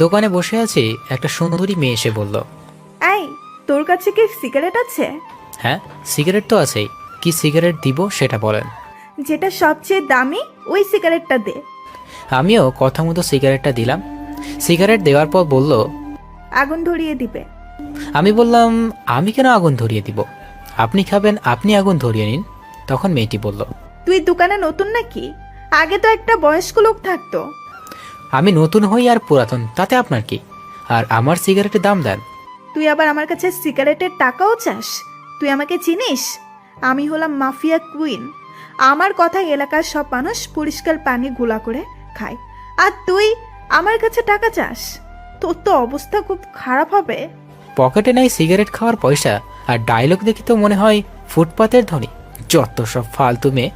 দোকানে বসে আছি, একটা সুন্দরী মেয়ে এসে বলল, এই, তোর কাছে কি সিগারেট আছে? হ্যাঁ, সিগারেট তো আছেই। কি সিগারেট দিব সেটা বলেন। যেটা সবচেয়ে দামি ওই সিগারেটটা দে। আমিও কথা মতো সিগারেটটা দিলাম। সিগারেট দেওয়ার পর বলল, আগুন ধরিয়ে দিবে। আমি বললাম, আমি কেন আগুন ধরিয়ে দিব? আপনি খাবেন, আপনি আগুন ধরিয়ে নিন। তখন মেয়েটি বলল, তুই দোকানে নতুন নাকি? আগে তো একটা বয়স্ক লোক থাকতো। আমি নতুন হই আর পুরাতন তাতে আপনার কি? আর আমার সিগারেটের দাম দেন। তুই আবার আমার কাছে সিগারেটের টাকাও চাস? তুই আমাকে চিনিস? আমি হলাম মাফিয়া কুইন। আমার কথা এলাকার সব মানুষ পরিষ্কার পানি গুলা করে খায়, আর তুই আমার কাছে টাকা চাস? তোর তো অবস্থা খুব খারাপ হবে। পকেটে নাই সিগারেট খাওয়ার পয়সা, আর ডায়লগ দেখি তো মনে হয় ফুটপাতের ধনী। যত সব ফালতু মেয়ে।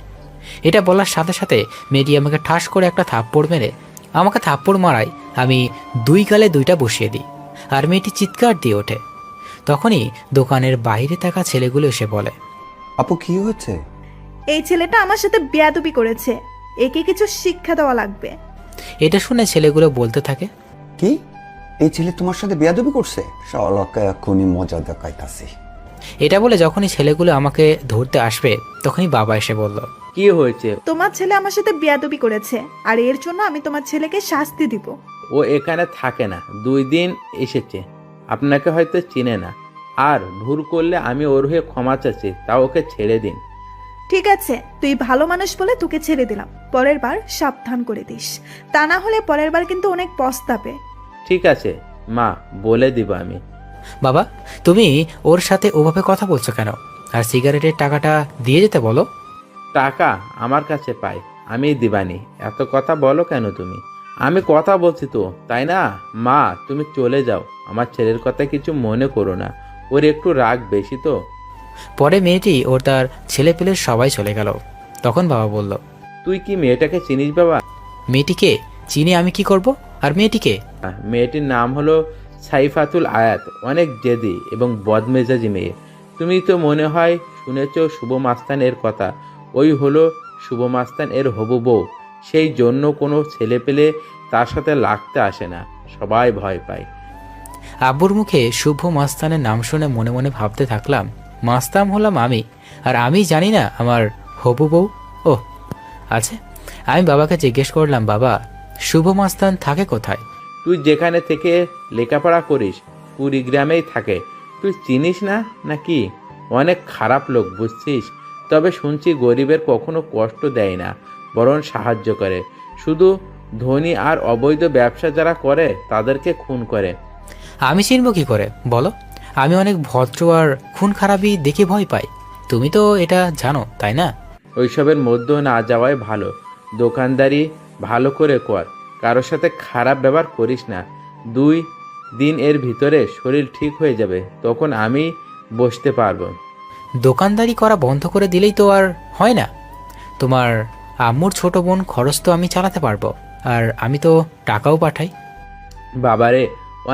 এটা বলার সাথে সাথে মেয়েটি আমাকে ঠাস করে একটা থাপ্পড় মেরে আমাকে থাপ্পড় মারায় আমি দুই গালে দুইটা বসিয়ে দিই, আর মেয়েটি চিৎকার দিয়ে ওঠে। তখনই দোকানের বাইরে থাকা ছেলেগুলো এসে বলে, আপু কি হয়েছে? এই ছেলেটা আমার সাথে বেয়াদবি করেছে, একে কিছু শিক্ষা দেওয়া লাগবে। এটা শুনে ছেলেগুলো বলতে থাকে, কি? এই ছেলে তোমার সাথে বেয়াদবি করছে? শালাকে এখনই মজা দেখাইতাছি। এটা বলে যখনই ছেলেগুলো আমাকে ধরতে আসবে তখনই বাবা এসে বলল, কি হয়েছে? তোমার ছেলে আমার সাথে বেয়াদবি করেছে, আর এর জন্য আমি তোমার ছেলেকে শাস্তি দিব। ও এখানে থাকে না, 2 দিন এসেছে, আপনাকে হয়তো চিনে না। আর ভুল করলে আমি ওর হয়ে ক্ষমা চাচ্ছি, তা ওকে ছেড়ে দিন। ঠিক আছে, তুই ভালো মানুষ বলে তোকে ছেড়ে দিলাম। পরের বার সাবধান করে দিস, তা না হলে পরের বার কিন্তু অনেক পস্তাবে। ঠিক আছে মা, বলে দিব আমি। বাবা, তুমি ওর সাথে ওভাবে কথা বলছো কেন? আর সিগারেটের টাকাটা দিয়ে যেতে বলো। টাকা আমার কাছে পাই, আমি দিবানি। এত কথা বলো কেন তুমি? আমি কথা বলছি তো, তাই না? মা, তুমি চলে যাও, আমার ছেলের কথা কিছু মনে করো না, ওর একটু রাগ বেশি তো। পরে মেয়েটি ওর তার ছেলে পেলে সবাই চলে গেল। তখন বাবা বলল, তুই কি মেয়েটাকে চিনিস বাবা? মেয়েটিকে চিনি আমি কি করব? আর মেয়েটিকে? মেয়েটির নাম হলো সাইফাতুল আয়াত, অনেক জেদি এবং বদমেজাজি মেয়ে। তুমি তো মনে হয় শুনেছ শুভ মাস্তান এর কথা। ওই হলো শুভ মাস্তান এর হবু বউ। সেই জন্য কোনো ছেলে পেলে তার সাথে লাগতে আসে না, সবাই ভয় পায়। আব্বুর মুখে শুভ মাস্তানের নাম শুনে মনে মনে ভাবতে থাকলাম, মাস্তান হলাম আমি, আর আমি জানি না আমার হবু বউ। ও আচ্ছা, আমি বাবাকে জিজ্ঞেস করলাম, বাবা, শুভ মাস্তান থাকে কোথায়? তুই যেখানে থেকে লেখাপড়া করিস কুড়িগ্রামেই থাকে। তুই চিনিস না নাকি? অনেক খারাপ লোক, বুঝছিস? তবে শুনছি গরিবের কখনো কষ্ট দেয় না, বরং সাহায্য করে। শুধু ধনী আর অবৈধ ব্যবসা যারা করে তাদেরকে খুন করে। আমি চিনব কি করে বলো? আমি অনেক ভদ্র, আর খুন খারাপই দেখে ভয় পাই। তুমি তো এটা জানো, তাই না? ওইসবের মধ্যে না যাওয়াই ভালো। দোকানদারি ভালো করে কর, কারোর সাথে খারাপ ব্যবহার করিস না। 2 দিন এর ভিতরে শরীর ঠিক হয়ে যাবে, তখন আমি বসতে পারবো। দোকানদারি করা বন্ধ করে দিলেই তো আর হয় না। তোমার আম্মুর ছোট বোন খরচ তো আমি চালাতে পারবো, আর আমি তো টাকাও পাঠাই। বাবারে,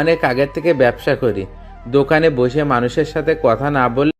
অনেক আগের থেকে ব্যবসা করি। দোকানে বসে মানুষের সাথে কথা না বললে